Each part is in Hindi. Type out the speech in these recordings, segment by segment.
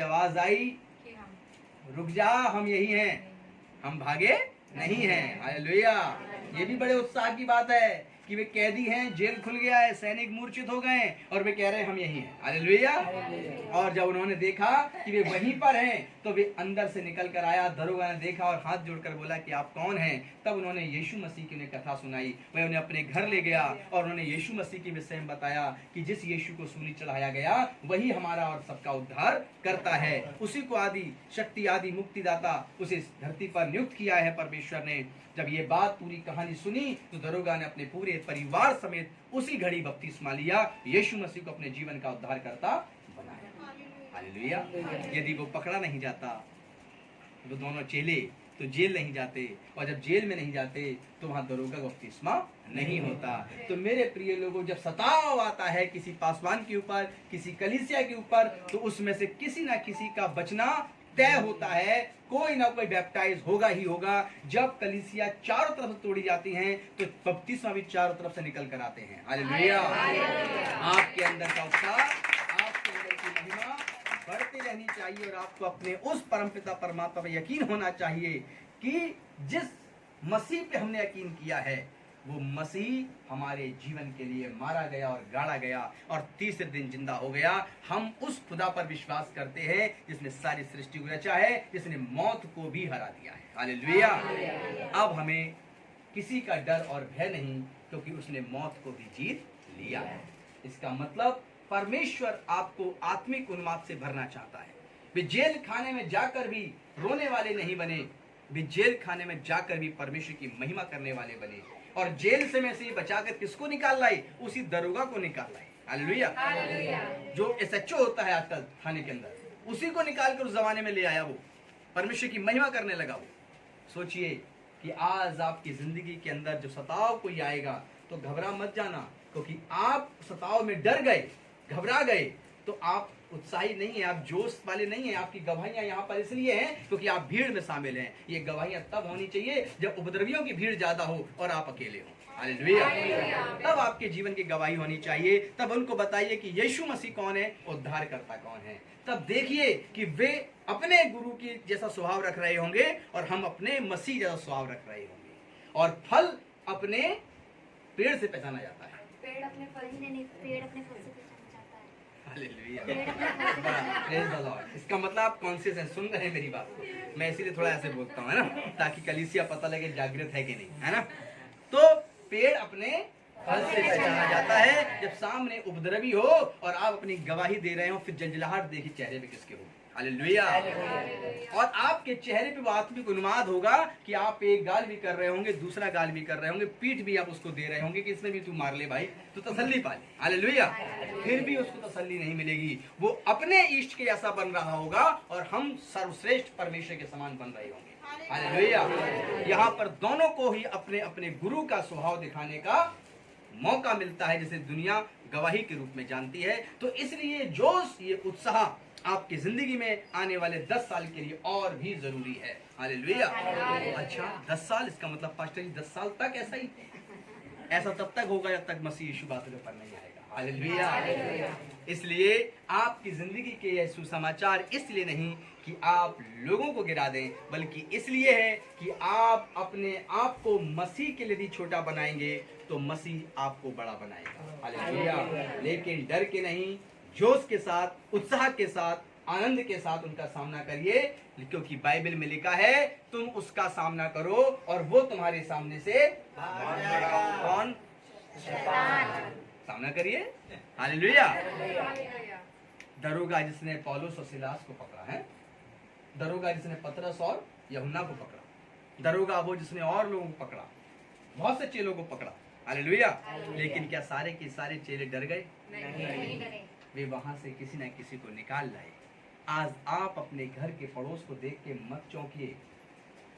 आवाज आई, रुक जा, हम यही हैं, हम भागे नहीं हैं। हालेलुया। ये भी बड़े उत्साह की बात है कि वे कैदी हैं, जेल खुल गया है, सैनिक मूर्छित हो गए और वे कह रहे हैं हम यही हैं। हालेलुया। और जब उन्होंने देखा कि वे वहीं पर हैं तो वे अंदर से निकल कर आया। दरोगा ने देखा और हाथ जोड़कर बोला कि आप कौन हैं। तब उन्होंने यीशु मसीह की उन्हें कथा सुनाई। वह उन्हें अपने घर ले गया और उन्होंने यीशु मसीह के विषय में बताया कि जिस यीशु को सूली चढ़ाया गया वही हमारा और सबका उद्धार करता है। उसी को आदि शक्ति, आदि मुक्तिदाता उसे इस धरती पर नियुक्त किया है परमेश्वर ने। जब ये बात पूरी कहानी सुनी तो दरोगा ने अपने पूरे परिवार समेत उसी घड़ी बपतिस्मा लिया, यीशु मसीह को अपने जीवन का उद्धारकर्ता बनाया। हालेलुया। यदि वो पकड़ा नहीं जाता, वो दोनों चेले तो जेल नहीं जाते, और जब जेल में नहीं जाते तो वहां दरोगा का बपतिस्मा नहीं होता। तो मेरे प्रिय लोगों, जब सताव आता है किसी पासवान के ऊपर, किसी कलीसिया के ऊपर, तो उसमें से किसी ना किसी का बचना तय होता है। कोई ना कोई बैप्टाइज होगा ही होगा। जब कलीसिया चारों तरफ से तोड़ी जाती हैं तो बपतिस्मा भी चारों तरफ से निकल कर आते हैं। हालेलुया। आपके अंदर का उत्साह, आपके अंदर की महिमा बढ़ती रहनी चाहिए और आपको अपने उस परमपिता परमात्मा पर यकीन होना चाहिए कि जिस मसीह पे हमने यकीन किया है वो मसीह हमारे जीवन के लिए मारा गया और गाड़ा गया और तीसरे दिन जिंदा हो गया। हम उस खुदा पर विश्वास करते हैं जिसने सारी सृष्टि को रचा है, जिसने मौत को भी हरा दिया है। हालेलुया। अब हमें किसी का डर और भय नहीं, क्योंकि उसने मौत को भी जीत लिया है। इसका मतलब परमेश्वर आपको आत्मिक उन्माद से भरना चाहता है। वे जेल खाने में जाकर भी रोने वाले नहीं बने, वे जेल खाने में जाकर भी परमेश्वर की महिमा करने वाले बने। और जेल से में से बचाकर किसको निकाल लाई? उसी दरोगा को निकाल लाई। हालेलुया। जो एसएचओ होता है आजकल थाने के अंदर, उसी को निकाल कर उस जमाने में ले आया। वो परमेश्वर की महिमा करने लगा। वो सोचिए कि आज आपकी जिंदगी के अंदर जो सताव कोई आएगा तो घबरा मत जाना, क्योंकि आप सताव में डर गए, घबरा गए तो आप उत्साही नहीं है, आप जोश वाले नहीं है। आपकी गवाहियां यहाँ पर इसलिए हैं क्योंकि आप भीड़ में शामिल हैं। ये गवाहियां तब होनी चाहिए जब उपद्रवियों की भीड़ ज्यादा हो और आप अकेले हो। हालेलुया। तब आपके जीवन की गवाही होनी चाहिए। तब उनको बताइए कि यीशु मसीह कौन है, उद्धारकर्ता कौन है। तब देखिए कि वे अपने गुरु की जैसा स्वभाव रख रहे होंगे और हम अपने मसीह जैसा स्वभाव रख रहे होंगे। और फल अपने पेड़ से पहचाना जाता है। पेड़ अपने फल ही नहीं, पेड़ अपने फल से पहचाना जाता है। हालेलुया। Praise the Lord. इसका मतलब आप कॉन्शियस हैं, सुन रहे हैं मेरी बात को। मैं इसीलिए थोड़ा ऐसे बोलता हूँ, है ना, ताकि कलीसिया पता लगे जागृत है कि नहीं, है ना। तो पेड़ अपने फल से पहचाना जाता है। जब सामने उपद्रवी हो और आप अपनी गवाही दे रहे हो, फिर जंजलाहट देखिए चेहरे पे किसके हो। हालेलुया। और आपके चेहरे पे वो आत्मिक उन्माद होगा कि आप एक गाल भी कर रहे होंगे, दूसरा गाल भी कर रहे होंगे, पीठ भी आप उसको दे रहे होंगे कि इसमें भी तू मार ले भाई, तो तसल्ली पा ले। हालेलुया। फिर भी उसको तसल्ली नहीं मिलेगी। वो अपने इष्ट के ऐसा बन रहा होगा और हम सर्वश्रेष्ठ परमेश्वर के समान बन रहे होंगे। हालेलुया। यहाँ पर दोनों को ही अपने अपने गुरु का स्वभाव दिखाने का मौका मिलता है, जिसे दुनिया गवाही के रूप में जानती है। तो इसलिए जोश, ये उत्साह आपकी जिंदगी में आने वाले 10 साल के लिए और भी जरूरी है। हालेलुया। अच्छा, 10 साल, इसका मतलब पास्टर जी 10 साल तक ऐसा ही, ऐसा तब तक होगा जब तक मसीह यीशु बातों पर नहीं आएगा। हालेलुया। इसलिए आपकी जिंदगी के यह सुसमाचार इसलिए नहीं कि आप लोगों को गिरा दें, बल्कि इसलिए है कि आप अपने आप को मसीह के लिए छोटा बनाएंगे तो मसीह आपको बड़ा बनाएगा। हालेलुया। लेकिन डर के नहीं, जोश के साथ, उत्साह के साथ, आनंद के साथ उनका सामना करिए, क्योंकि बाइबल में लिखा है तुम उसका सामना करो और वो तुम्हारे सामने से कौन? शैतान। सामना करिए। हालेलुया। दरोगा जिसने पौलुस और सिलास को पकड़ा है, दरोगा जिसने पतरस और यूहन्ना को पकड़ा, दरोगा वो जिसने और लोगों को पकड़ा, बहुत से चेलों को पकड़ा। हालेलुया। लेकिन क्या सारे के सारे चेले डर गए? नहीं। वे वहां से किसी न किसी को निकाल लाए। आज आप अपने घर के पड़ोस को देख के मत चौंकिए।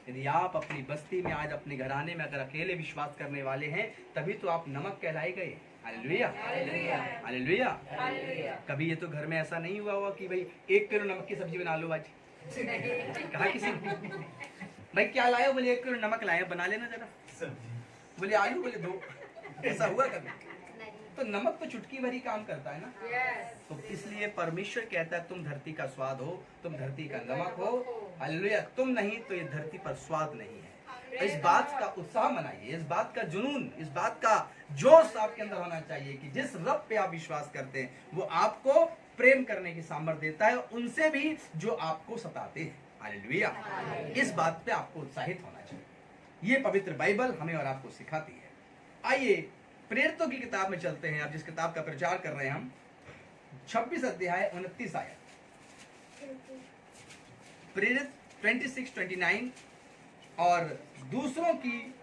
यदि आप अपनी बस्ती में, आज अपने घराने में अगर अकेले विश्वास करने वाले हैं, तभी तो आप नमक कहलाए गए। हालेलुया। हालेलुया। कभी ये तो घर में ऐसा नहीं हुआ कि भाई 1 किलो नमक की सब्जी बना लो आज। कहा किसी भाई क्या लाए हो? बोले 1 किलो नमक लाए, बना लेना जरा। बोले आलू, बोले 2। ऐसा हुआ कभी? तो नमक तो चुटकी भर ही काम करता है ना। तो इसलिए परमेश्वर कहता है तुम धरती का स्वाद हो, तुम धरती का नमक हो। हालेलुया। तुम नहीं तो ये धरती पर स्वाद नहीं है। तो इस बात का उत्साह मनाइए, इस बात का जुनून, इस बात का जोश आपके अंदर होना चाहिए कि जिस रब पे आप विश्वास करते हैं वो आपको प्रेम करने की सामर्थ्य देता है, उनसे भी जो आपको सताते हैं। हालेलुया। इस बात पे आपको उत्साहित होना चाहिए। ये पवित्र बाइबल हमें और आपको सिखाती है। आइए प्रेरितों की किताब में चलते हैं। आप जिस किताब का प्रचार कर रहे हैं हम, 26 अध्याय 29 आयत। प्रेरित 26-29। और दूसरों की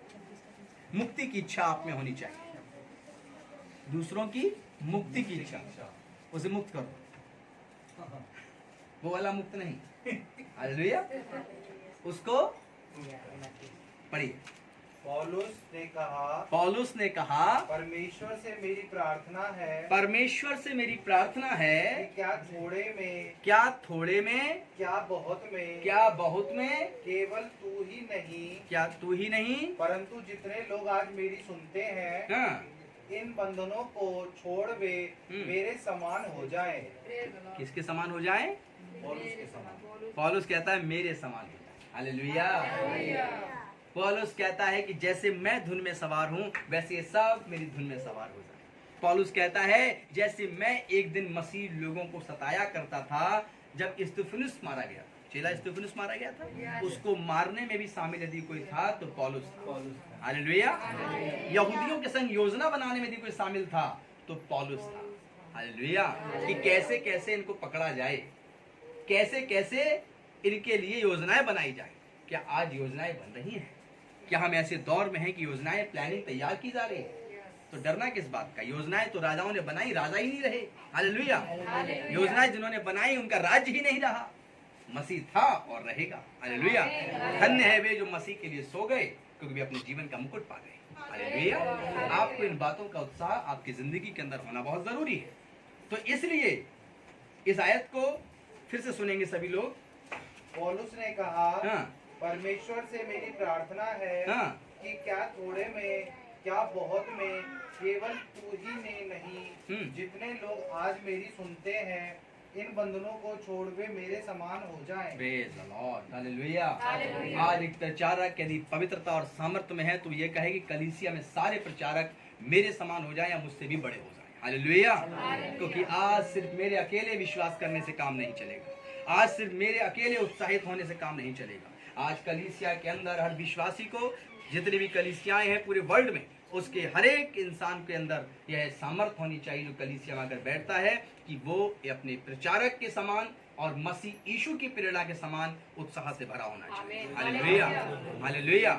मुक्ति की इच्छा आप में होनी चाहिए। दूसरों की मुक्ति की इच्छा, उसे मुक्त करो। वो वाला मुक्त नहीं। हालेलुया। उसको पढ़िए। पौलुस ने कहा परमेश्वर से मेरी प्रार्थना है, परमेश्वर से मेरी प्रार्थना है कि क्या थोड़े में, क्या थोड़े में, क्या बहुत में, क्या बहुत में, केवल तू ही नहीं, क्या तू ही नहीं, परंतु जितने लोग आज मेरी सुनते हैं, हाँ, इन बंधनों को छोड़ वे मेरे समान हो जाएं। किसके समान हो जाए? पौलुस के समान। पौलुस कहता है मेरे समान हो जाए। हालेलुया। पौलुस कहता है कि जैसे मैं धुन में सवार हूँ वैसे ये सब मेरी धुन में सवार हो जाए। पौलुस कहता है जैसे मैं एक दिन मसीह लोगों को सताया करता था, जब स्तिफनुस मारा गया, चेला स्तिफनुस मारा गया था, उसको मारने में भी शामिल यदि कोई था तो पौलुस था। हालेलुया। यहूदियों के संग योजना बनाने में यदि कोई शामिल था तो पौलुस था। हालेलुया। कि कैसे कैसे इनको पकड़ा जाए, कैसे कैसे इनके लिए योजनाएं बनाई जाए। क्या आज योजनाएं बन रही हैं? क्या हम ऐसे दौर में हैं कि योजनाएं, प्लानिंग तैयार की जा रही है? तो डरना किस बात का? योजनाएं तो राजाओं ने बनाई, राजा ही नहीं रहे। हालेलुया। योजनाएं जिन्होंने बनाई उनका राज्य ही नहीं रहा। मसीह था और रहेगा। हालेलुया। धन्य है वे जो मसीह के लिए सो गए, क्योंकि वे अपने जीवन का मुकुट पा गए। हालेलुया। आपको इन बातों का उत्साह आपकी जिंदगी के अंदर होना बहुत जरूरी है। तो इसलिए इस आयत को फिर से सुनेंगे सभी लोग। पौलुस ने कहा, हाँ, परमेश्वर से मेरी प्रार्थना है हाँ, कि क्या थोड़े में, क्या बहुत में, केवल तू ही ने नहीं, जितने लोग आज मेरी सुनते हैं, इन बंधनों को छोड़ वे मेरे समान हो जाएं। Praise the Lord. हालेलुया। आज एक प्रचारक यदि पवित्रता और सामर्थ्य में है तो ये कहे कि कलीसिया में सारे प्रचारक मेरे समान हो जाएं या मुझसे भी बड़े हो जाएं। हालेलुया। क्योंकि आज सिर्फ मेरे अकेले विश्वास करने से काम नहीं चलेगा। आज सिर्फ मेरे अकेले उत्साहित होने से काम नहीं चलेगा। आज कलीसिया के अंदर हर विश्वासी को, जितनी भी कलीसियाएं हैं पूरे वर्ल्ड में, उसके हर एक इंसान के अंदर यह सामर्थ्य होनी चाहिए जो कलीसिया में अगर बैठता है कि वो अपने प्रचारक के समान और मसीह यीशु की प्रेरणा के समान उत्साह से भरा होना चाहिए। हालेलुया। हालेलुया।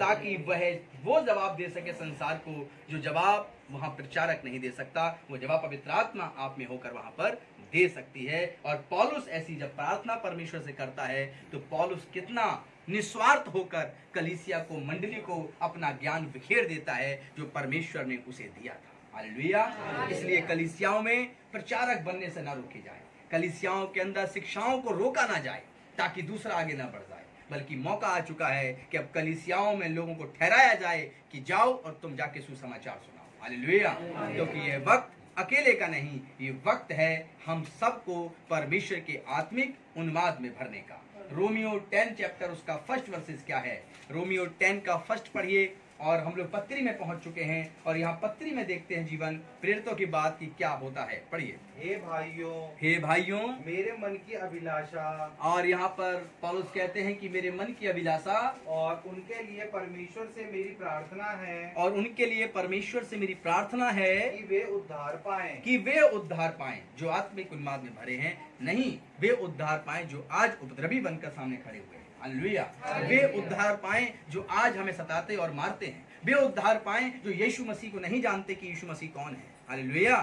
ताकि वह वो जवाब दे सके संसार को जो जवाब वहां प्रचारक नहीं दे सकता, वो जवाब पवित्र आत्मा आप में होकर वहां पर दे सकती है। और पौलुस ऐसी जब प्रार्थना परमेश्वर से करता है तो पौलुस कितना निस्वार्थ होकर कलीसिया को, मंडली को अपना ज्ञान बिखेर देता है जो परमेश्वर ने उसे दिया था। हालेलुया। इसलिए कलीसियाओं में प्रचारक बनने से ना रोके जाए, कलीसियाओं के अंदर शिक्षाओं को रोका ना जाए ताकि दूसरा आगे ना बढ़ जाए, बल्कि मौका आ चुका है कि अब कलीसियाओं में लोगों को ठहराया जाए कि जाओ और तुम जाके सुसमाचार सुनाओ। हालेलुया। क्योंकि यह वक्त अकेले का नहीं, ये वक्त है हम सबको परमेश्वर के आत्मिक उन्माद में भरने का। रोमियो 10 चैप्टर उसका फर्स्ट वर्सेस क्या है? रोमियो 10 का फर्स्ट पढ़िए। और हम लोग पत्री में पहुंच चुके हैं और यहाँ पत्री में देखते हैं जीवन प्रेरितों की बात की क्या होता है। पढ़िए। हे भाइयों, हे भाइयों, मेरे मन की अभिलाषा, और यहाँ पर पौलुस कहते हैं कि मेरे मन की अभिलाषा, और उनके लिए परमेश्वर से मेरी प्रार्थना है, और उनके लिए परमेश्वर से मेरी प्रार्थना है कि वे उद्धार पाएं, कि वे उद्धार पाएं जो आत्मिक उन्माद में भरे हैं, नहीं वे उद्धार पाएं जो आज उपद्रवी बनकर सामने खड़े हुए हैं। हालेलुया। वे उद्धार पाएं जो आज हमें सताते और मारते हैं। वे उद्धार पाएं जो यीशु मसीह को नहीं जानते कि यीशु मसीह कौन है। हालेलुया।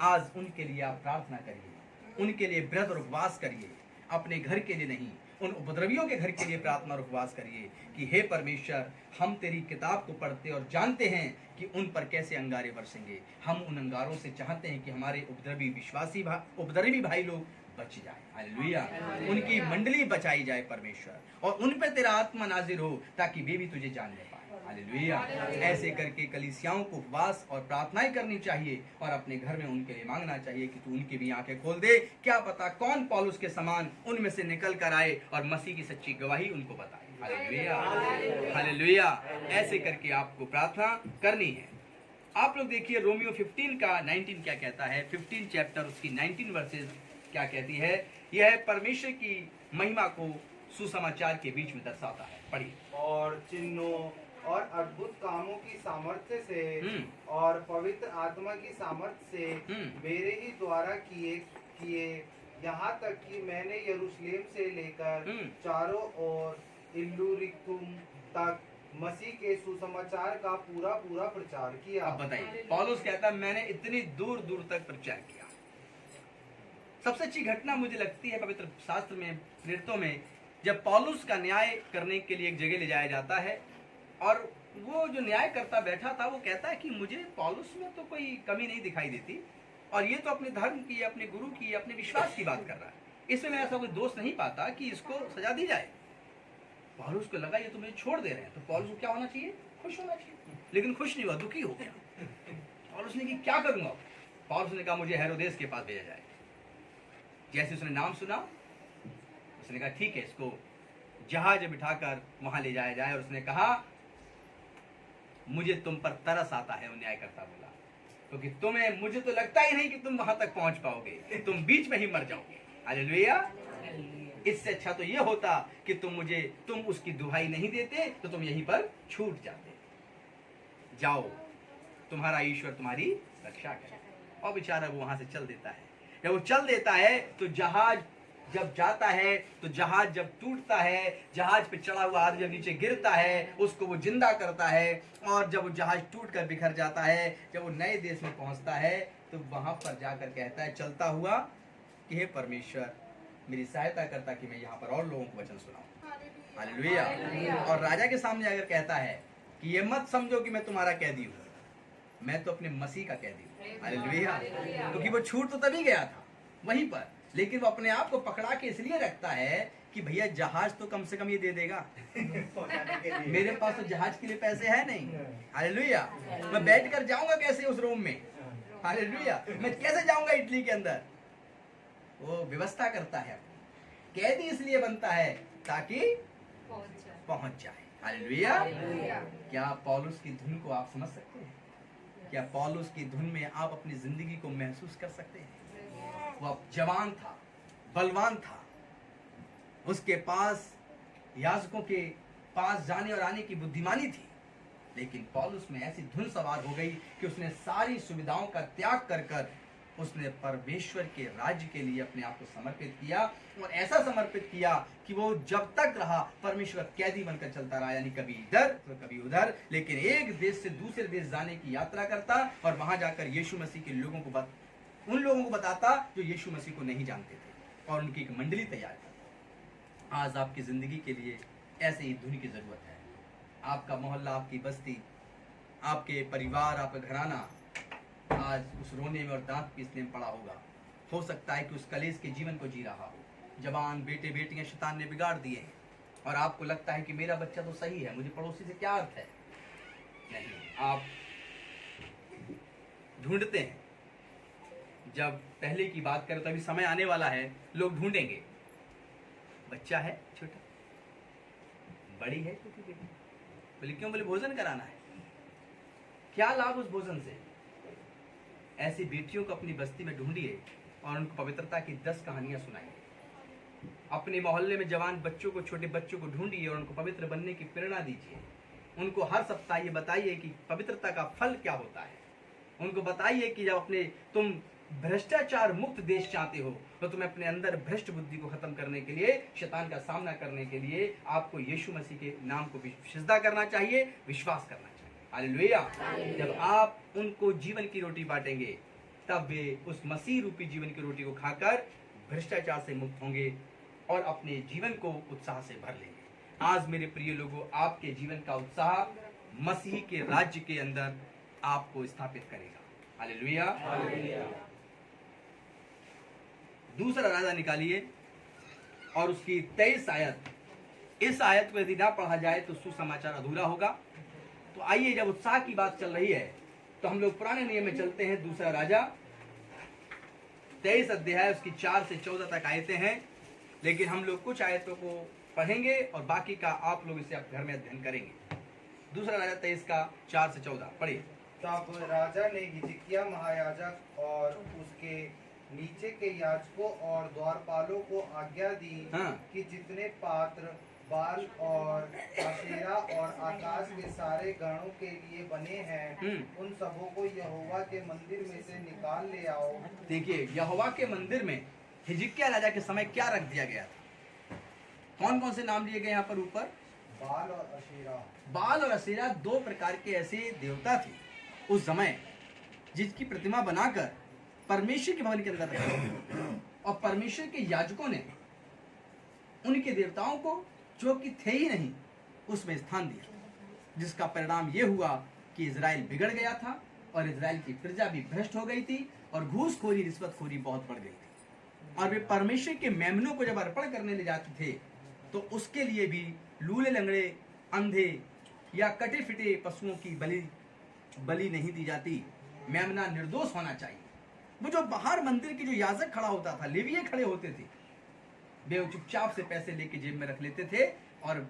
आज उनके लिए आप प्रार्थना करिए, उनके लिए व्रत और उपवास करिए, अपने घर के लिए नहीं, उन उपद्रवियों के घर के लिए प्रार्थना और उपवास करिए कि हे परमेश्वर, हम तेरी किताब को पढ़ते और जानते हैं कि उन पर कैसे अंगारे बरसेंगे। हम उन अंगारों से चाहते हैं कि हमारे उपद्रवी भाई लोग बच जाए। हालेलुया। उनकी मंडली बचाई जाए परमेश्वर, और उन पे तेरा आत्मा नाजिर हो ताकि वे भी तुझे जानने पाए। हालेलुया। ऐसे करके कलीसियाओं को उपवास और प्रार्थनाएं करनी चाहिए और अपने घर में उनके लिए मांगना चाहिए कि तू उनकी भी आंखें खोल दे। क्या पता कौन पौलुस के समान उनमें से निकल कर आए और मसीह की सच्ची गवाही उनको बताए। Hallelujah, hallelujah. ऐसे करके आपको प्रार्थना करनी है। आप लोग देखिए रोमियो 15 का 19 क्या कहता है। 15 चैप्टर उसकी 19 वर्सेस क्या कहती है। यह परमेश्वर की महिमा को सुसमाचार के बीच में दर्शाता है। पढ़िए। और चिन्हों और अद्भुत कामों की सामर्थ्य से और पवित्र आत्मा की सामर्थ्य से मेरे ही द्वारा किए यहाँ तक कि मैंने यरूशलेम से लेकर चारों ओर इल्लुरिकुम तक मसीह के सुसमाचार का पूरा प्रचार किया। अब बताइए, पौलुस कहता है मैंने इतनी दूर दूर तक प्रचार किया। सबसे अच्छी घटना मुझे लगती है पवित्र शास्त्र में, प्रेरितों में, जब पौलुस का न्याय करने के लिए एक जगह ले जाया जाता है और वो जो न्याय करता बैठा था वो कहता है कि मुझे पौलुस में तो कोई कमी नहीं दिखाई देती और ये तो अपने धर्म की, अपने गुरु की, अपने विश्वास की बात कर रहा है, इसमें मैं ऐसा कोई दोष नहीं पाता कि इसको सजा दी जाए। पौलुस को लगा ये तो मुझे छोड़ दे रहे हैं, तो पौलुस को क्या होना चाहिए? खुश होना चाहिए। लेकिन खुश नहीं हुआ, दुखी हो गया। पौलुस ने कि क्या करूंगा? पौलुस ने कहा मुझे हेरोदेस के पास भेजा जाए। जैसे उसने नाम सुना उसने कहा ठीक है, इसको जहाज बिठाकर वहां ले जाया जाए। और उसने कहा मुझे तुम पर तरस आता है, वो न्यायकर्ता बोला, क्योंकि तुम्हें, मुझे तो लगता ही नहीं कि तुम वहां तक पहुंच पाओगे, तुम बीच में ही मर जाओगे। हालेलुया। इससे अच्छा तो ये होता कि तुम उसकी दुहाई नहीं देते तो तुम यहीं पर छूट जाते। जाओ, तुम्हारा ईश्वर तुम्हारी रक्षा करे। और बेचारा वो वहां से चल देता है। जब वो चल देता है तो जहाज जब जाता है, तो जहाज जब टूटता है, जहाज पे चढ़ा हुआ आदमी जब नीचे गिरता है, उसको वो जिंदा करता है। और जब वो जहाज टूट कर बिखर जाता है, जब वो नए देश में पहुंचता है, तो वहां पर जाकर कहता है चलता हुआ कि हे परमेश्वर मेरी सहायता करता कि मैं यहाँ पर और लोगों को वचन सुनाऊं। हालेलुया। और राजा के सामने अगर कहता है कि ये मत समझो कि मैं तुम्हारा कैदी हूँ, मैं तो अपने मसीह का कैदी हूँ। हालेलुया। क्योंकि वो छूट तो तभी गया था वहीं पर, लेकिन वो अपने आप को पकड़ा के इसलिए रखता है कि भैया जहाज तो कम से कम ये दे देगा। मेरे पास तो जहाज के लिए पैसे है नहीं। हालेलुया। मैं बैठ कर जाऊंगा कैसे उस रोम में? हालेलुया। मैं कैसे जाऊंगा इटली के अंदर? वो व्यवस्था करता है। कैदी इसलिए बनता है ताकि पहुंच जाए। हालेलुया। क्या पौलुस की धुन को आप समझ सकते हैं? क्या पौलुस की धुन में आप अपनी जिंदगी को महसूस कर सकते हैं? वो जवान था, बलवान था, उसके पास याजकों के पास जाने और आने की बुद्धिमानी थी, लेकिन पौलुस में ऐसी धुन सवार हो गई कि उसने सारी सुविधाओं का त्याग कर कर उसने परमेश्वर के राज्य के लिए अपने आप को समर्पित किया। और ऐसा समर्पित किया कि वो जब तक रहा परमेश्वर कैदी बनकर चलता रहा, यानी कभी इधर तो कभी उधर, लेकिन एक देश से दूसरे देश जाने की यात्रा करता और वहां जाकर यीशु मसीह के लोगों को उन लोगों को बताता जो यीशु मसीह को नहीं जानते थे, और उनकी एक मंडली तैयार करता। आज आपकी जिंदगी के लिए ऐसे ही धुन की जरूरत है। आपका मोहल्ला, आपकी बस्ती, आपके परिवार, आपका घराना आज उस रोने में और दांत पीसने में पड़ा होगा। हो सकता है कि उस कलेश के जीवन को जी रहा हो। जवान बेटे बेटियां शैतान ने बिगाड़ दिए हैं और आपको लगता है कि मेरा बच्चा तो सही है, मुझे पड़ोसी से क्या अर्थ है। नहीं, आप ढूंढते हैं। जब पहले की बात करें तो अभी समय आने वाला है, लोग ढूंढेंगे बच्चा है छोटा, बड़ी है छोटी बेटी, बोले क्यों? बोले भोजन कराना है। क्या लाभ उस भोजन से? ऐसी बेटियों को अपनी बस्ती में ढूंढिए और उनको पवित्रता की 10 कहानियां सुनाइए। अपने मोहल्ले में जवान बच्चों को, छोटे बच्चों को ढूंढिए और उनको पवित्र बनने की प्रेरणा दीजिए। उनको हर सप्ताह ये बताइए कि पवित्रता का फल क्या होता है। उनको बताइए कि जब तुम भ्रष्टाचार मुक्त देश चाहते हो तो तुम्हें अपने अंदर भ्रष्ट बुद्धि को खत्म करने के लिए, शैतान का सामना करने के लिए आपको यीशु मसीह के नाम को सिजदा करना चाहिए, विश्वास करना चाहिए। हालेलुया। जब आप उनको जीवन की रोटी बांटेंगे तब वे उस मसीह रूपी जीवन की रोटी को खाकर भ्रष्टाचार से मुक्त होंगे और अपने जीवन को उत्साह से भर लेंगे। आज मेरे प्रिय लोगों, आपके जीवन का उत्साह मसीह के राज्य के अंदर आपको स्थापित करेगा। हालेलुया। दूसरा राजा निकालिए और उसकी 23 आयत। इस आयत को यदि ना पढ़ा जाए तो सुसमाचार अधूरा होगा। तो आइए, जब उत्साह की बात चल रही है तो हम लोग पुराने नियम में चलते हैं। दूसरा राजा 23 अध्याय उसकी 4 से 14 तक आयतें हैं, लेकिन हम लोग कुछ आयतों को पढ़ेंगे और बाकी का आप लोग इसे आप घर में अध्ययन करेंगे। दूसरा राजा 23 का 4 से 14 पढ़िए। तब राजा ने हिजकिय्याह महायाजक और उसके नीचे के याजकों और द्वारपालों को आज्ञा दी कि जितने पात्र बाल और अशेरा और आकाश के सारे गणों के लिए बने हैं उन सबों को यहोवा के मंदिर में से निकाल ले आओ। देखिए, यहोवा के मंदिर में हिजकिय्याह राजा के समय क्या रख दिया गया था? कौन कौन से नाम लिए गए यहाँ पर ऊपर? बाल और अशेरा। बाल और अशेरा 2 प्रकार के ऐसे देवता थे उस समय, जिसकी प्रतिमा बनाकर परमेश्वर के भवन के अंदर रखा, और परमेश्वर के याजकों ने उनके देवताओं को, जो कि थे ही नहीं, उसमें स्थान दिया, जिसका परिणाम यह हुआ कि इजराइल बिगड़ गया था और इजराइल की प्रजा भी भ्रष्ट हो गई थी और घूसखोरी रिश्वतखोरी बहुत बढ़ गई थी। और वे परमेश्वर के मेमनों को जब अर्पण करने ले जाते थे तो उसके लिए भी लूले लंगड़े, अंधे या कटे फिटे पशुओं की बलि नहीं दी जाती। मेमना निर्दोष होना चाहिए। वो जो बाहर मंदिर के जो याजक खड़ा होता था, लेविये खड़े होते थे, वे चुपचाप से पैसे लेके जेब में रख लेते थे और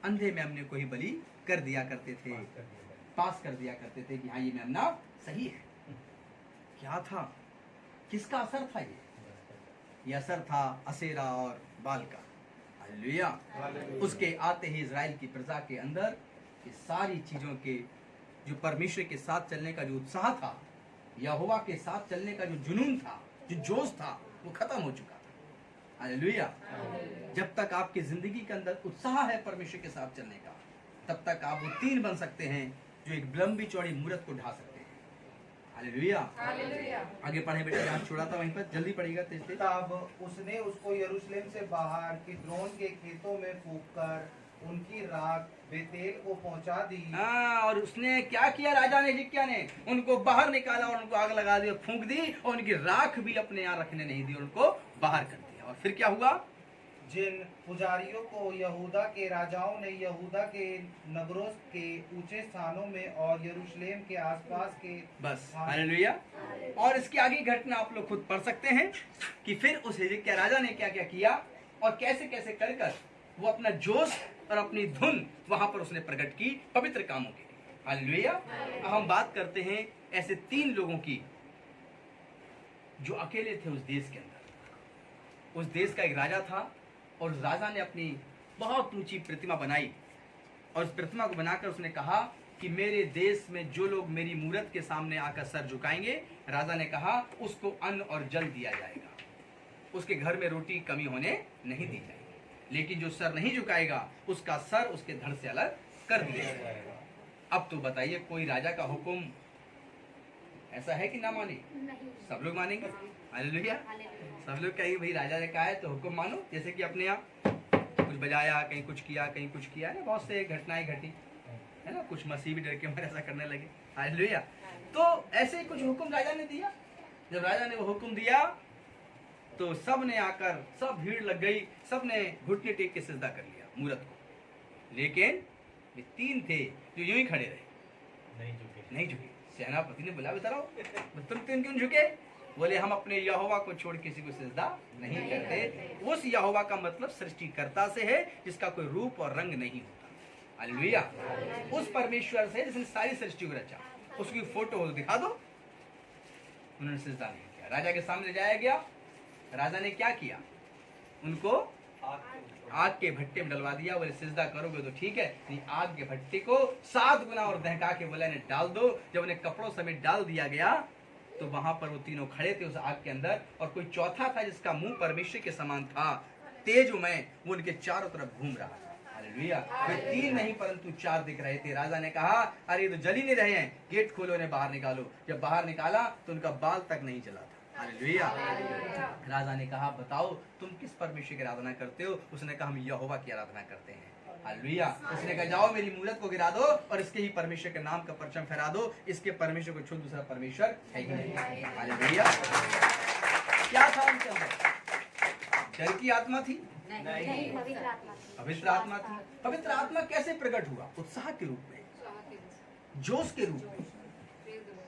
अंधे मेमने को ही बलि कर दिया करते थे, पास कर दिया करते थे कि हाँ, ये मेमना सही है। क्या था? किसका असर था? ये असर था अशेरा और बाल का। हालेलुया। उसके आते ही इजराइल की प्रजा के अंदर ये सारी चीजों के, जो परमेश्वर के साथ चलने का जो उत्साह था, यहोवा के साथ चलने का जो जुनून था, जो जोश था, वो खत्म हो चुका था। हालेलुया। जब तक आपकी जिंदगी के अंदर उत्साह है परमेश्वर के साथ चलने का, तब तक आप वो 3 बन सकते हैं जो एक लंबी चौड़ी मूरत को ढा सकते हैं। हालेलुया। आगे पढ़े बेटा, जहाँ छोड़ा था वहीं पर, जल्दी पढ़ेगा तेज तेज। तब उसने उसको यरूशलेम से बाहर किद्रोन के खेतों में फूंककर उनकी राख बेतेल को पहुंचा दी। और उसने क्या किया? राजा ने, हिजकिय्याह ने उनको बाहर निकाला और उनको आग लगा दी और फूंक दी, और उनकी राख भी अपने यहाँ रखने नहीं दी, उनको बाहर कर दिया। और फिर क्या हुआ? जिन पुजारियों को यहूदा के राजाओं ने यहूदा के नगरों के ऊंचे स्थानों में और यरूशलेम के आसपास के, बस हालेलुया। और इसकी आगे घटना आप लोग खुद पढ़ सकते हैं कि फिर उस हिजकिय्याह राजा ने क्या क्या किया और कैसे कैसे कर कर वो अपना जोश और अपनी धुन वहां पर उसने प्रकट की पवित्र कामों के लिए। हालेलुया। अब हम बात करते हैं ऐसे 3 लोगों की जो अकेले थे उस देश के अंदर। उस देश का एक राजा था और उस राजा ने अपनी बहुत ऊंची प्रतिमा बनाई, और उस प्रतिमा को बनाकर उसने कहा कि मेरे देश में जो लोग मेरी मूरत के सामने आकर सर झुकाएंगे, राजा ने कहा, उसको अन्न और जल दिया जाएगा, उसके घर में रोटी कमी होने नहीं दी जाएगी। लेकिन जो सर नहीं झुकाएगा, उसका सर उसके धड़ से अलग कर दिया जाएगा। अब तो बताइए, कोई राजा का हुक्म ऐसा है कि ना माने? नहीं। सब लोग मानेंगे। हालेलुया। सब लोग कहेंगे भाई राजा ने कहा है तो हुक्म मानो। जैसे कि अपने यहाँ कुछ बजाया, कहीं कुछ किया, कहीं कुछ किया है ना, बहुत से घटनाएं घटी है ना, कुछ मसीह भी डर के हमारे ऐसा करने लगे। हालेलुया। तो ऐसे ही कुछ हुक्म राजा ने दिया। जब राजा ने वो हुक्म दिया तो सब ने आकर, सब भीड़ लग गई, सब ने घुटने टेक के सजदा कर लिया मूरत को। लेकिन वे 3 थे जो यूं ही खड़े रहे, नहीं झुके। सेनापति ने बोला, बताओ तुम 3 क्यों झुके? बोले, हम अपने यहोवा को छोड़ किसी को सजदा नहीं करते। उस यहोवा का मतलब सृष्टिकर्ता से है, जिसका कोई रूप और रंग नहीं होता। हालेलुया। उस परमेश्वर से जिसने सारी सृष्टि को रचा, उसकी फोटो दिखा दो। उन्होंने सजदा नहीं किया। राजा के सामने जाया गया। राजा ने क्या किया? उनको आग के भट्टे में डलवा दिया। बोले, सिजदा करोगे तो ठीक है, नहीं आग के भट्टे को 7 गुना और दहका के बोला इन्हें डाल दो। जब उन्हें कपड़ों समेत डाल दिया गया तो वहां पर वो तीनों खड़े थे उस आग के अंदर, और कोई चौथा था जिसका मुंह परमेश्वर के समान था, तेजमय, वो उनके चारों तरफ घूम रहा था। हालेलुया। वे 3 नहीं परंतु 4 दिख रहे थे। राजा ने कहा, अरे तो जल ही नहीं रहे हैं, गेट खोलो, उन्हें बाहर निकालो। जब बाहर निकाला तो उनका बाल तक नहीं जला था। हालेलुया। राजा ने कहा, बताओ तुम किस परमेश्वर की आराधना करते हो? उसने कहा, हम यहोवा की आराधना करते हैं। हालेलुया। उसने कहा, जाओ मेरी मूरत को गिरा दो और इसके ही परमेश्वर के नाम का परचम फहरा दो। इसके परमेश्वर को छोड़ दूसरा परमेश्वर है ही नहीं। हालेलुया। क्या था उनके अंदर? डर की आत्मा थी? नहीं, पवित्र आत्मा थी। पवित्र आत्मा थी। पवित्र आत्मा कैसे प्रकट हुआ? उत्साह के रूप में। जोश के रूप में,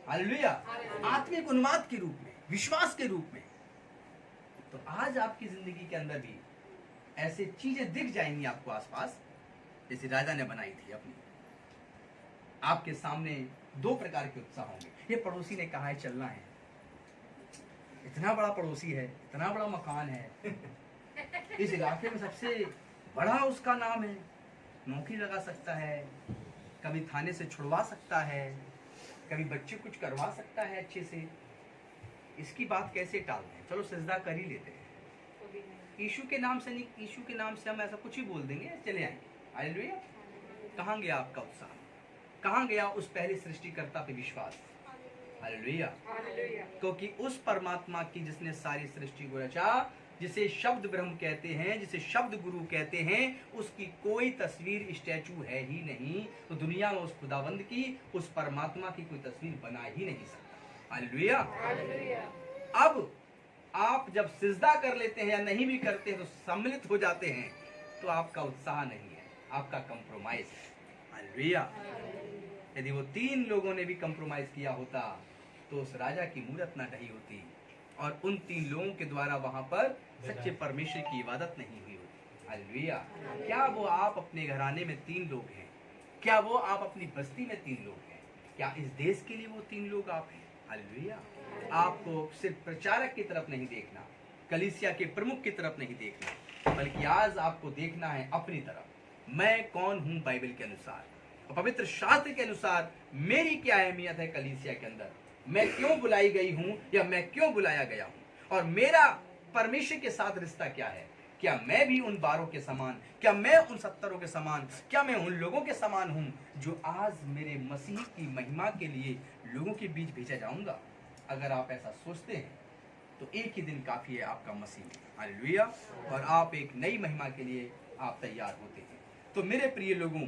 हालेलुया, आत्मिक उन्माद के रूप में, विश्वास के रूप में। तो आज आपकी जिंदगी के अंदर भी ऐसे चीजें दिख जाएंगी आपको आसपास, जैसे राजा ने बनाई थी अपनी। आपके सामने दो प्रकार के उत्साह होंगे। ये पड़ोसी ने कहा है चलना है, इतना बड़ा पड़ोसी है, इतना बड़ा मकान है, इस इलाके में सबसे बड़ा उसका नाम है, नौकरी लगा सकता है, कभी थाने से छुड़वा सकता है, कभी बच्चे कुछ करवा सकता है अच्छे से, इसकी बात कैसे टाल दें, चलो सजदा कर ही लेते हैं, यीशु के नाम से नहीं, यीशु के नाम से हम ऐसा कुछ ही बोल देंगे, चले आएंगे। हालेलुया। कहाँ गया आपका उत्साह? कहाँ गया उस पहले सृष्टिकर्ता पे विश्वास? हालेलुया। क्योंकि उस परमात्मा की जिसने सारी सृष्टि को रचा, जिसे शब्द ब्रह्म कहते हैं, जिसे शब्द गुरु कहते हैं, उसकी कोई तस्वीर स्टैचू है ही नहीं। तो दुनिया में उस खुदावंद की, उस परमात्मा की कोई तस्वीर बना ही नहीं सकता। हालेलुया। अब आप जब सिजदा कर लेते हैं या नहीं भी करते हैं तो सम्मिलित हो जाते हैं, तो आपका उत्साह नहीं है, आपका कंप्रोमाइज है। हालेलुया। यदि वो 3 लोगों ने भी कंप्रोमाइज किया होता तो उस राजा की मूरत ना ढही होती और उन 3 लोगों के द्वारा वहां पर सच्चे परमेश्वर की इबादत नहीं हुई होती। हालेलुया। क्या वो आप अपने घराने में 3 लोग हैं? क्या वो आप अपनी बस्ती में 3 लोग हैं? क्या इस देश के लिए वो 3 लोग आप हैं? हालेलुया। आपको सिर्फ प्रचारक की तरफ नहीं देखना, कलीसिया के प्रमुख की तरफ नहीं देखना, बल्कि आज आपको देखना है अपनी तरफ। मैं कौन हूं बाइबल के अनुसार, और पवित्र शास्त्र के अनुसार मेरी क्या अहमियत है कलीसिया के अंदर, मैं क्यों बुलाई गई हूं या मैं क्यों बुलाया गया हूं, और मेरा परमेश्वर के साथ रिश्ता क्या है। क्या मैं भी उन 12 के समान, क्या मैं उन 70 के समान, क्या मैं उन लोगों के समान हूं जो आज मेरे मसीह की महिमा के लिए लोगों के बीच भेजा जाऊंगा? अगर आप ऐसा सोचते हैं तो एक ही दिन काफी है आपका मसीह में। हालेलुया। और आप एक नई महिमा के लिए आप तैयार होते हैं। तो मेरे प्रिय लोगों,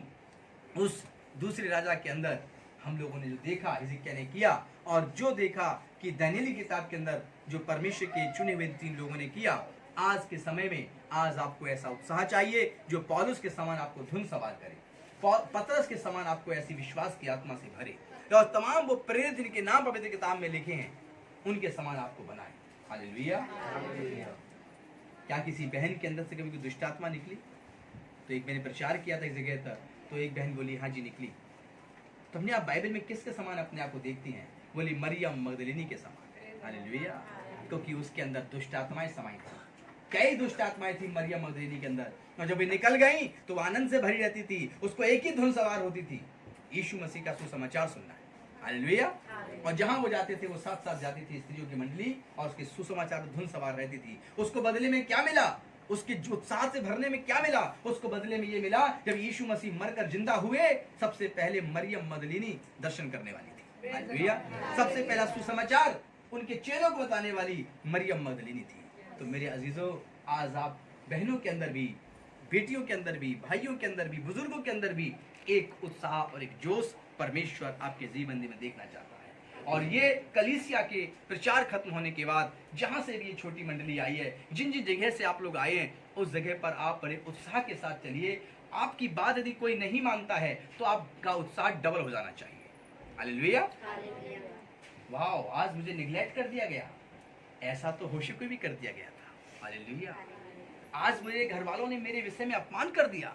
उस दूसरे राजा के अंदर हम लोगों ने जो देखा, हिजकिय्याह ने किया, और जो देखा कि दानियेल की किताब के अंदर जो परमेश्वर के चुने हुए 3 लोगों ने किया, आज के समय में आज आपको ऐसा उत्साह चाहिए जो पौलुस के समान आपको धुन सवार करे, पतरस के समान आपको ऐसी विश्वास की आत्मा से भरे, और तमाम वो प्रेरित जिनके नाम पवित्र किताब में लिखे हैं उनके समान आपको बनाए। हालेलुया। क्या किसी बहन के अंदर से कभी कोई दुष्ट आत्मा निकली? तो एक मैंने प्रचार किया था एक जगह पर, तो एक बहन बोली हाँ जी निकली। तो हमने आप बाइबल में किसके समान अपने आप को देखती हैं? बोली मरियम मगदलिनी के समान। हालेलुया। क्योंकि उसके अंदर दुष्ट आत्माएं समाई थी, कई दुष्ट आत्माएं थी मरियम मगदलिनी के अंदर, और जब ये निकल गई तो आनंद से भरी रहती थी, उसको एक ही धुन सवार होती थी, यीशु मसीह का सुसमाचार सुनना है। हालेलुया। और जहां वो जाते थे वो साथ साथ जाती थी स्त्रियों की मंडली, और उसके सुसमाचार धुन सवार रहती थी। उसको बदले में क्या मिला? उसके उत्साह से भरने में क्या मिला? उसको बदले में ये मिला, जब यीशु मसीह मरकर जिंदा हुए, सबसे पहले मरियम मगदलिनी दर्शन करने वाली थी। हालेलुया। सबसे पहला सुसमाचार उनके चेलों को बताने वाली मरियम मगदलिनी थी। तो मेरे अजीजों, आज आप बहनों के अंदर भी, बेटियों के अंदर भी, भाइयों के अंदर भी, बुजुर्गों के अंदर भी एक उत्साह और एक जोश परमेश्वर आपके जीवन में देखना चाहता है। और ये कलीसिया के प्रचार खत्म होने के बाद जहां से भी ये छोटी मंडली आई है, जिन जिन जगह से आप लोग आए हैं, उस जगह पर आप बड़े उत्साह के साथ चलिए। आपकी बात यदि कोई नहीं मानता है तो आपका उत्साह डबल हो जाना चाहिए। हालेलुया। वाह, आज मुझे निगलेक्ट कर दिया गया, ऐसा तो होशे को भी कर दिया गया था। हालेलुया। आज मेरे घर वालों ने मेरे विषय में अपमान कर दिया,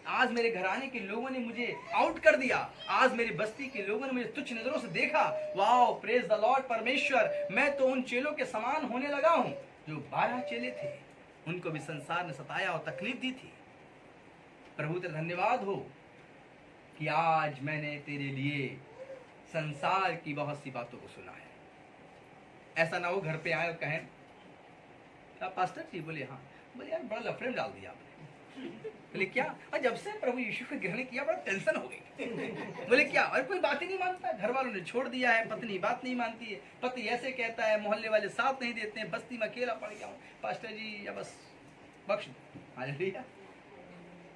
आज मेरे घराने के लोगों ने मुझे आउट कर दिया, आज मेरी बस्ती के लोगों ने मुझे तुच्छ नजरों से देखा। वाह, प्रेज द लॉर्ड परमेश्वर, मैं तो उन चेलों के समान होने लगा हूं जो 12 चेले थे, उनको भी संसार ने सताया और तकलीफ दी थी। प्रभु तेरा धन्यवाद हो कि आज मैंने तेरे लिए संसार की बहुत सी बातों को सुना है। ऐसा ना हो घर पे आए और कहें क्या पास्टर जी? बोले हाँ। बोले यार बड़ा लफड़े में डाल दिया आपने। बोले क्या? और जब से प्रभु यीशु को ग्रहण किया बड़ा टेंशन हो गई। बोले क्या? और कोई बात ही नहीं मानता, घर वालों ने छोड़ दिया है, पत्नी बात नहीं मानती है, पति ऐसे कहता है, मोहल्ले वाले साथ नहीं देते हैं, बस्ती में अकेला पड़ गया हूँ, पास्टर जी या बस बख्श। हालेलुया।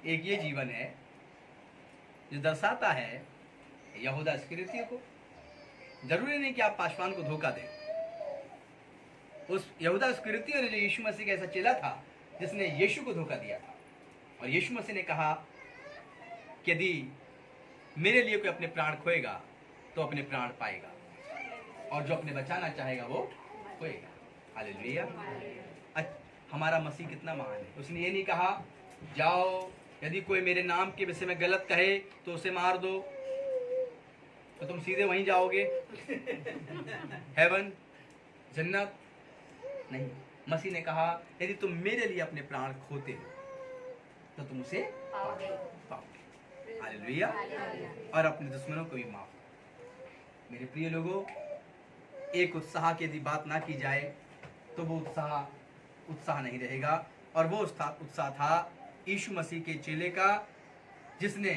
एक ये जीवन है जो दर्शाता है यहूदा इस्करियोती को। जरूरी नहीं कि आप पासवान को धोखा दें। उस यहूदा इस्करियोती ने जो यीशु मसीह का ऐसा चेला था जिसने यीशु को धोखा दिया था, और यीशु मसीह ने कहा कि यदि मेरे लिए कोई अपने प्राण खोएगा तो अपने प्राण पाएगा, और जो अपने बचाना चाहेगा वो होएगा। हालेलुया। हमारा मसीह कितना महान है। उसने ये नहीं कहा जाओ यदि कोई मेरे नाम के विषय में गलत कहे तो उसे मार दो, तो तुम सीधे वहीं जाओगे हेवन, जन्नत। नहीं, मसीह ने कहा यदि तुम मेरे लिए अपने प्राण खोते हो तो तुम उसे पाओगे। हालेलुया। और अपने दुश्मनों को भी माफ करो। मेरे प्रिय लोगों, एक उत्साह की यदि बात ना की जाए तो वो उत्साह नहीं रहेगा। और वो उत्साह था यीशु मसीह के चेले का, जिसने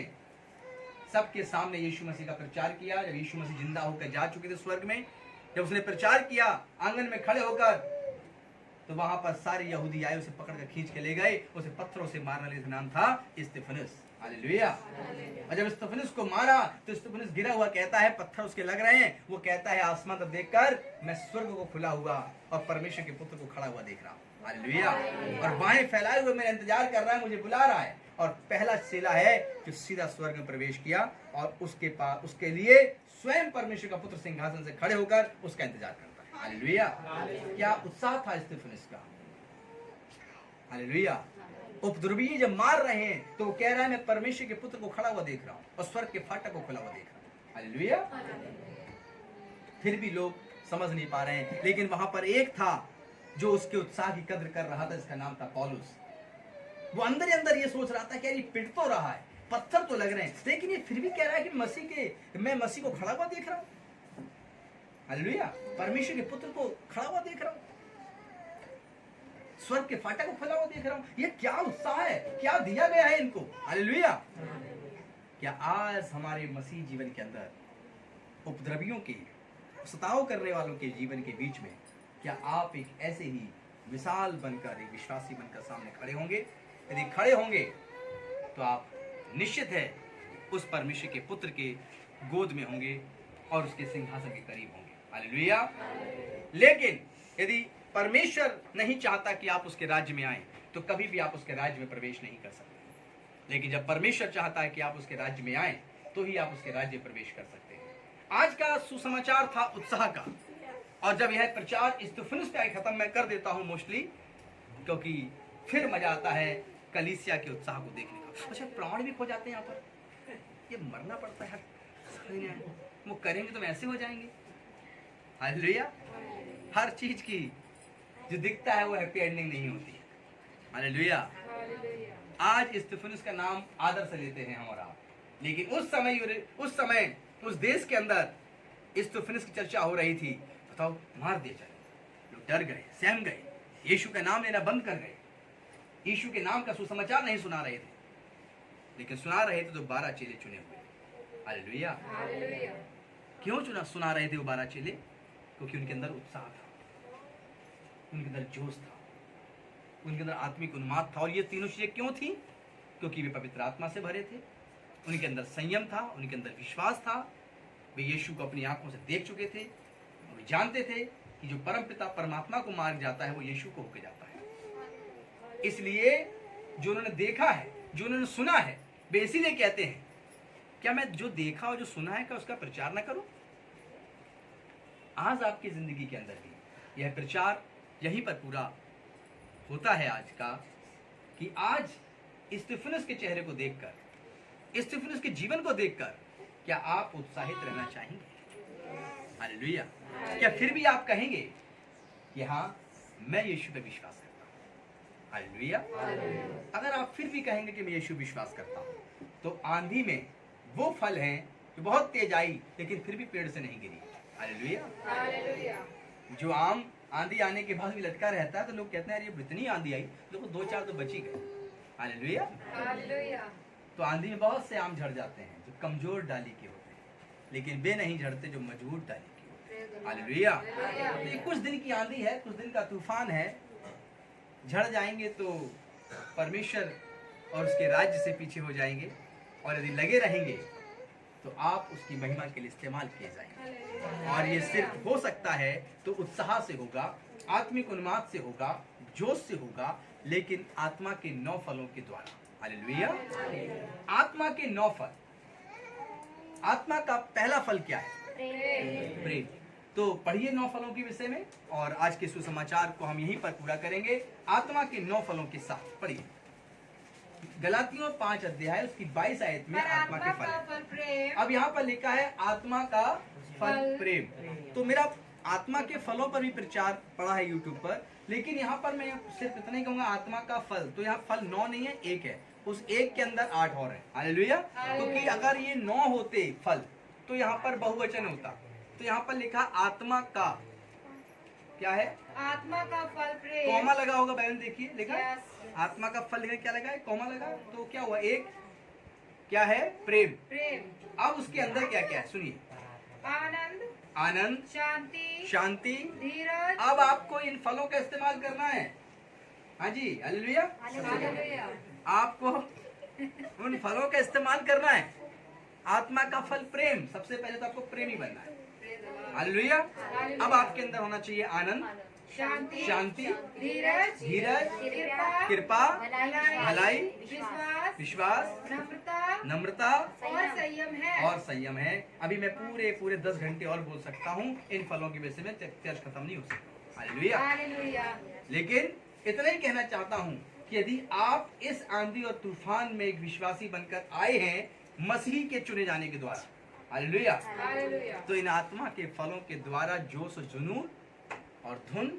सबके सामने यीशु मसीह का प्रचार किया। जब यीशु मसीह जिंदा होकर जा चुके थे स्वर्ग में, जब उसने प्रचार किया आंगन में खड़े होकर, तो वहां पर सारे यहूदी आए, उसे पकड़ कर खींच के ले गए, उसे पत्थरों से मारने वाले, नाम था स्तिफनुस। हालेलुया। और जब स्तिफनुस को मारा तो स्तिफनुस गिरा हुआ कहता है, पत्थर उसके लग रहे हैं, वो कहता है आसमान तक देखकर मैं स्वर्ग को खुला हुआ और परमेश्वर के पुत्र को खड़ा हुआ देख रहा हूँ। हालेलुया। और बाहें फैलाए हुए मेरा इंतजार कर रहा है, मुझे बुला रहा है। और पहला चेला है जो सीधा स्वर्ग में प्रवेश किया और उसके लिए स्वयं परमेश्वर का पुत्र सिंहासन से खड़े होकर उसका इंतजार करता है। हालेलुया। क्या उत्साह था स्तिफनुस का। हालेलुया। उपद्रवी जब मार रहे हैं तो वो कह रहा है मैं परमेश्वर के पुत्र को खड़ा हुआ देख रहा हूँ और स्वर्ग के फाटक को खुला हुआ देख रहा हूँ। हालेलुया। फिर भी लोग समझ नहीं पा रहे हैं, लेकिन वहां पर एक था जो उसके उत्साह की कद्र कर रहा था, जिसका नाम था पौलुस। वो अंदर ही अंदर ये सोच रहा था कि ये पिट तो रहा है, पत्थर तो लग रहे हैं, लेकिन ये फिर भी कह रहा है कि मैं मसीह को खड़ा हुआ देख रहा हूँ। हालेलुया। परमेश्वर के पुत्र को खड़ा हुआ देख रहा हूँ, स्वर्ग के फाटक को खुला हुआ देख रहा हूँ। ये क्या उत्साह है, क्या दिया गया है इनको। हालेलुया। क्या आज हमारे मसीह जीवन के अंदर उपद्रवियों के, सताव करने वालों के जीवन के बीच में क्या आप एक ऐसे ही मिसाल बनकर, एक विश्वासी बनकर सामने खड़े होंगे? यदि खड़े होंगे तो आप निश्चित है उस परमेश्वर के पुत्र के गोद में होंगे और उसके सिंहासन के करीब होंगे। हालेलुया। लेकिन यदि परमेश्वर नहीं चाहता कि आप उसके राज्य में आए तो कभी भी आप उसके राज्य में प्रवेश नहीं कर सकते। लेकिन जब परमेश्वर चाहता है कि आप उसके राज्य में आए तो ही आप उसके राज्य में प्रवेश कर सकते हैं। आज का सुसमाचार था उत्साह का, और जब यह प्रचार स्तिफनुस पे खत्म मैं कर देता हूं मोस्टली, क्योंकि फिर मजा आता है कलीसिया के उत्साह को देखने का। अच्छा, प्राण भी खो जाते हैं यहाँ पर, ये मरना पड़ता है, वो करेंगे तो वैसे हो जाएंगे। हालेलुया। हर चीज की जो दिखता है वो हैप्पी एंडिंग नहीं होती है। हालेलुया। आज स्तिफनुस का नाम आदर से लेते हैं हम और आप, लेकिन उस समय उस देश के अंदर स्तिफनुस की चर्चा हो रही थी। बताओ, मार दिया जाए, लोग डर गए, सहम गए, यीशु का नाम लेना बंद कर गए, यीशु के नाम का सुसमाचार नहीं सुना रहे थे, लेकिन सुना रहे थे तो 12 चेले चुने हुए। हालेलुया। क्यों सुना रहे थे वो 12 चेले? क्योंकि उनके अंदर उत्साह था, उनके अंदर जोश था, उनके अंदर आत्मिक उन्माद था। और ये तीनों चीजें क्यों थी? क्योंकि वे पवित्र आत्मा से भरे थे, उनके अंदर संयम था, उनके अंदर विश्वास था, वे यीशु को अपनी आंखों से देख चुके थे, वे जानते थे कि जो परम पिता परमात्मा को मार जाता है वो यीशु को होके जाता है। इसलिए जो उन्होंने देखा है, जो उन्होंने सुना है, वे इसीलिए कहते हैं क्या मैं जो देखा और जो सुना है क्या उसका प्रचार ना करूं? आज आपकी जिंदगी के अंदर भी यह प्रचार यहीं पर पूरा होता है आज का, कि आज स्तिफनुस के चेहरे को देखकर, स्तिफनुस के जीवन को देखकर क्या आप उत्साहित रहना चाहेंगे? हालेलुया। क्या फिर भी आप कहेंगे कि हाँ, मैं यीशु पे विश्वास करता हूँ? हालेलुया। अगर आप फिर भी कहेंगे कि मैं यीशु विश्वास करता हूँ, तो आंधी में वो फल हैं जो बहुत तेज आई लेकिन फिर भी पेड़ से नहीं गिरी। हालेलुया। जो आम आंधी आने के बाद भी लटका रहता है तो लोग कहते हैं ये इतनी आंधी आई, देखो 2-4 तो बची गए। हालेलुया। तो आंधी में बहुत से आम झड़ जाते हैं जो कमजोर डाली के होते हैं, लेकिन वे नहीं झड़ते जो मजबूत डाली के होते हैं। हालेलुया। तो ये कुछ दिन की आंधी है, कुछ दिन का तूफान है, झड़ जाएंगे तो परमेश्वर और उसके राज्य से पीछे हो जाएंगे, और यदि लगे रहेंगे तो आप उसकी महिमा के लिए इस्तेमाल किए जाएंगे। और ये सिर्फ हो सकता है तो उत्साह से होगा, आत्मिक उन्माद से होगा, जोश से होगा, लेकिन आत्मा के 9 फलों के द्वारा। हालेलुया। आत्मा के 9 फल। आत्मा का पहला फल क्या है? प्रेम। तो पढ़िए 9 फलों के विषय में, और आज के सुसमाचार को हम यहीं पर पूरा करेंगे आत्मा के 9 फलों के साथ। पढ़िए गलातियों 5 अध्याय उसकी 22 आयत में आत्मा के फल। अब यहाँ पर लिखा है आत्मा का फल प्रेम। तो मेरा आत्मा के फलों पर भी प्रचार पड़ा है यूट्यूब पर, लेकिन यहाँ पर मैं सिर्फ इतना ही कहूंगा आत्मा का फल। तो यहाँ फल 9 नहीं है, 1 है, उस 1 के अंदर 8 और है। हालेलुया। क्योंकि अगर ये 9 होते फल तो यहाँ पर बहुवचन होता। तो यहाँ पर लिखा आत्मा का, क्या है? आत्मा का फल प्रेम। कॉमा लगा होगा, बाइबल देखिए लिखा है Yes. आत्मा का फल लिखा, क्या लगा है? कॉमा लगा। तो क्या हुआ? 1 क्या है? प्रेम। प्रेम। अब उसके अंदर क्या क्या है सुनिए। आनंद, आनंद, शांति, शांति, धीरज। अब आपको इन फलों का इस्तेमाल करना है। हाँ जी, हालेलुया। हालेलुया। आपको उन फलों का इस्तेमाल करना है। आत्मा का फल प्रेम, सबसे पहले तो आपको प्रेमी बनना है। हालेलुया। अब आपके अंदर होना चाहिए आनंद, शांति, शांति, धीरज, धीरज, कृपा, कृपा, भलाई, विश्वास, विश्वास, नम्रता नम्रता और संयम है। और संयम है। अभी मैं पूरे 10 घंटे और बोल सकता हूँ इन फलों के विषय में, चर्च खत्म नहीं हो सकता। हालेलुया। हालेलुया। लेकिन इतना ही कहना चाहता हूँ कि यदि आप इस आंधी और तूफान में एक विश्वासी बनकर आए हैं मसीह के चुने जाने के द्वारा, हालेलुया, हालेलुया। तो इन आत्मा के फलों के द्वारा जोश और जुनून और धुन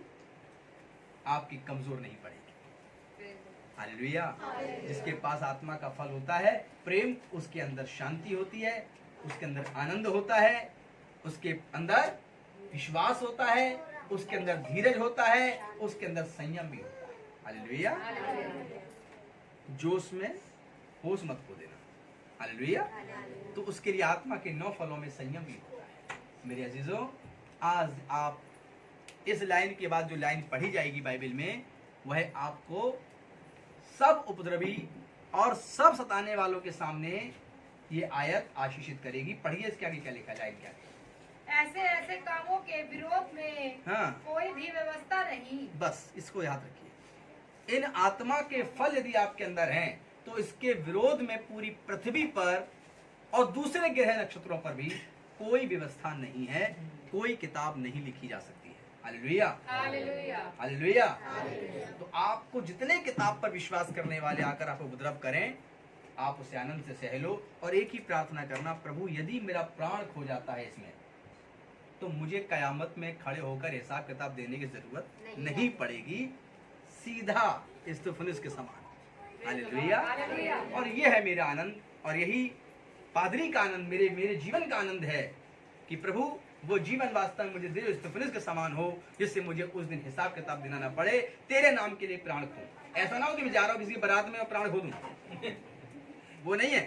आपकी कमजोर नहीं पड़ेगी। हालेलुया। जिसके पास आत्मा का फल होता है प्रेम, उसके अंदर शांति होती है, उसके अंदर आनंद होता है, उसके अंदर विश्वास होता है, उसके अंदर धीरज होता है, उसके अंदर संयम भी होता है। हालेलुया। जोश में होश मत खो देना। हालेलुया। तो उसके लिए आत्मा के 9 फलों में संयम भी होता है। मेरे अजीजों, आज आप इस लाइन के बाद जो लाइन पढ़ी जाएगी बाइबल में, वह आपको सब उपद्रवी और सब सताने वालों के सामने ये आयत आशीषित करेगी। पढ़िए इसके आगे क्या लिखा, लाइन क्या है? ऐसे ऐसे कामों के विरोध में हाँ, कोई भी व्यवस्था नहीं। बस इसको याद रखिए। इन आत्मा के फल यदि आपके अंदर हैं तो इसके विरोध में पूरी पृथ्वी पर और दूसरे ग्रह नक्षत्रों पर भी कोई व्यवस्था नहीं है, कोई किताब नहीं लिखी जा सकती है। हालेलुया। हालेलुया। हालेलुया। तो आपको जितने किताब पर विश्वास करने वाले आकर आप उपद्रव करें, आप उसे आनंद से सह लो और एक ही प्रार्थना करना, प्रभु यदि मेरा प्राण खो जाता है इसमें तो मुझे कयामत में खड़े होकर हिसाब किताब देने की जरूरत नहीं पड़ेगी, सीधा इस्तफनुस के समान। हालेलुया। और ये है मेरा आनंद, और यही पादरी का आनंद, मेरे जीवन का आनंद है कि प्रभु वो जीवन वास्तव में मुझे दे जो इस्तफनुस के समान हो, जिससे मुझे उस दिन हिसाब किताब देना ना पड़े, तेरे नाम के लिए प्राण खो। ऐसा ना हो कि मैं जा रहा हूँ किसी बारात में और प्राण खो दूं वो नहीं है,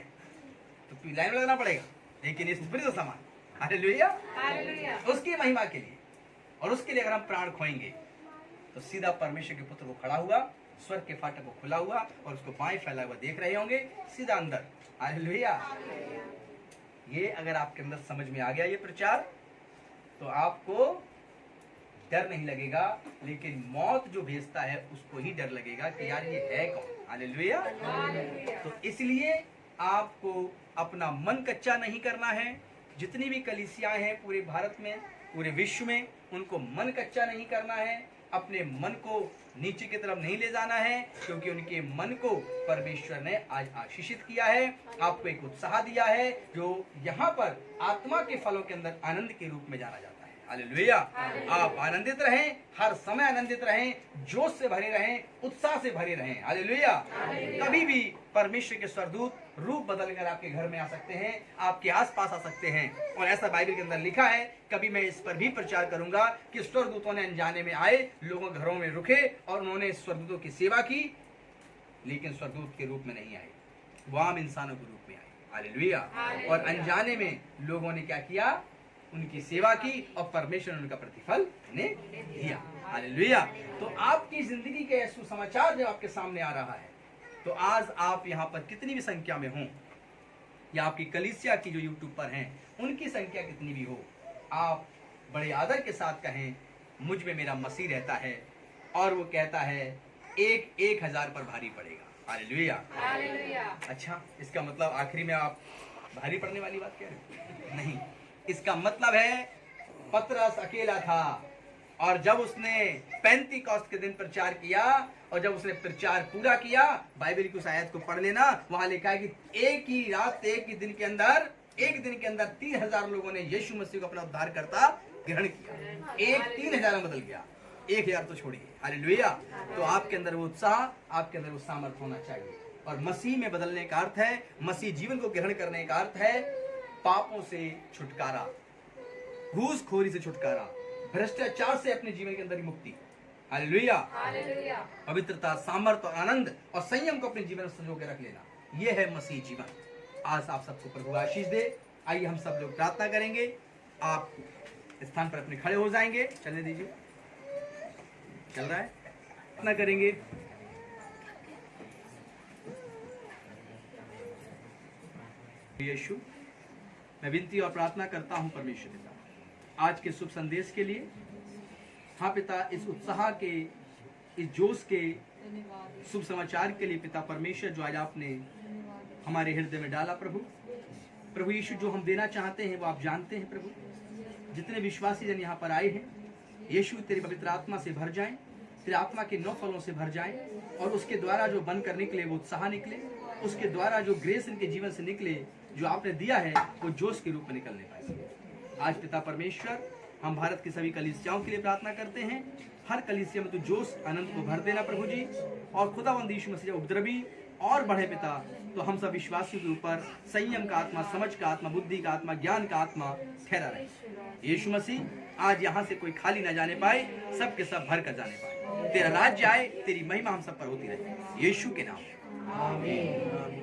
तो लाइन में लगना पड़ेगा, लेकिन इस्तफनुस के समान। हालेलुया। हालेलुया। उसकी महिमा के लिए, और उसके लिए अगर हम प्राण खोएंगे तो सीधा परमेश्वर के पुत्र को खड़ा हुआ, स्वर्ग के फाटक को खुला हुआ और उसको बाएं फैला हुआ देख रहे होंगे, सीधा अंदर। हालेलुया। ये अगर आपके अंदर समझ में आ गया ये प्रचार, तो आपको डर नहीं लगेगा, लेकिन मौत जो भेजता है उसको ही डर लगेगा कि यार ये है कौन। हालेलुया। तो इसलिए आपको अपना मन कच्चा नहीं करना है। जितनी भी कलीसियाएं हैं पूरे भारत में, पूरे विश्व में, उनको मन कच्चा नहीं करना है, अपने मन को नीचे की तरफ नहीं ले जाना है, क्योंकि उनके मन को परमेश्वर ने आज आशीषित किया है, आपको एक उत्साह दिया है जो यहाँ पर आत्मा के फलों के अंदर आनंद के रूप में जाना जाता है। हालेलुया। आप आनंदित रहें, हर समय आनंदित रहें, जोश से भरे रहें, उत्साह से भरे रहें। हालेलुया। कभी भी परमेश्वर के स्वर्गदूत रूप बदलकर आपके घर में आ सकते हैं, आपके आसपास आ सकते हैं, और ऐसा बाइबल के अंदर लिखा है। कभी मैं इस पर भी प्रचार करूंगा कि स्वर्गदूतों ने अनजाने में आए, लोगों के घरों में रुके और उन्होंने स्वर्गदूतों की सेवा की, लेकिन स्वर्गदूत के रूप में नहीं आए, वो आम इंसानों के रूप में आए। हालेलुया। और अनजाने में लोगों ने क्या किया, उनकी सेवा की और परमेश्वर ने उनका प्रतिफल उन्हें दिया। हालेलुया। तो आपकी जिंदगी के सुसमाचार जब आपके सामने आ रहा है, तो आज आप यहाँ पर कितनी भी संख्या में हों, या आपकी कलीसिया की जो यूट्यूब पर हैं उनकी संख्या कितनी भी हो, आप बड़े आदर के साथ कहें, मुझ में मेरा मसीह रहता है, और वो कहता है 1,000 पर भारी पड़ेगा। हालेलुया। हालेलुया। अच्छा, इसका मतलब आखिरी में आप भारी पड़ने वाली बात कह रहे हैं? नहीं, इसका मतलब है पतरस अकेला था, और जब उसने पेंतीकोस्त के दिन प्रचार किया और जब उसने प्रचार पूरा किया, बाइबल की उस आयत को पढ़ लेना, वहां लिखा है कि एक ही रात, एक ही दिन के अंदर 3,000 लोगों ने यीशु मसीह को अपना उद्धारकर्ता ग्रहण किया। 3,000 में बदल गया, 1,000 तो छोड़िए। हालेलुया। तो आपके अंदर वो उत्साह, आपके अंदर वो सामर्थ होना चाहिए। और मसीह में बदलने का अर्थ है, मसीह जीवन को ग्रहण करने का अर्थ है पापों से छुटकारा, घूसखोरी से छुटकारा, भ्रष्टाचार से अपने जीवन के अंदर ही मुक्ति। हालेलुया। हालेलुया। पवित्रता, सामर्थ और आनंद और संयम को अपने जीवन में संजो के रख लेना, यह है मसीह जीवन। आज आप सबको प्रभु आशीष दे। आइए हम सब लोग प्रार्थना करेंगे। आप स्थान पर अपने खड़े हो जाएंगे। चलने दीजिए, चल रहा है। प्रार्थना करेंगे। यीशु, मैं विनती और प्रार्थना करता हूं परमेश्वर पिता, आज के शुभ संदेश के लिए। हाँ पिता, इस उत्साह के, इस जोश के शुभ समाचार के लिए पिता परमेश्वर, जो आज आपने हमारे हृदय में डाला प्रभु यीशु, जो हम देना चाहते हैं वो आप जानते हैं प्रभु। जितने विश्वासी जन यहाँ पर आए हैं यीशु, तेरी पवित्र आत्मा से भर जाएं, तेरे आत्मा के 9 फलों से भर जाएं, और उसके द्वारा जो बनकर निकले वो उत्साह निकले, उसके द्वारा जो ग्रेस इनके जीवन से निकले, जो आपने दिया है वो जोश के रूप में निकलने पाए। आज पिता परमेश्वर, हम भारत की सभी कलीसियाओं के लिए प्रार्थना करते हैं। हर कलीसिया में तू जोश, आनंद को भर देना प्रभु जी। और खुदावंद यीशु मसीह उपद्रवी और बढ़े पिता, तो हम सब विश्वासियों के ऊपर संयम का आत्मा, समझ का आत्मा, बुद्धि का आत्मा, ज्ञान का आत्मा ठहरा रहे। यीशु मसीह, आज यहाँ से कोई खाली न जाने पाए, सब के सब भर कर जाने पाए। तेरा राज्य आए, तेरी महिमा हम सब पर होती रहे, यीशु के नाम। आमीन।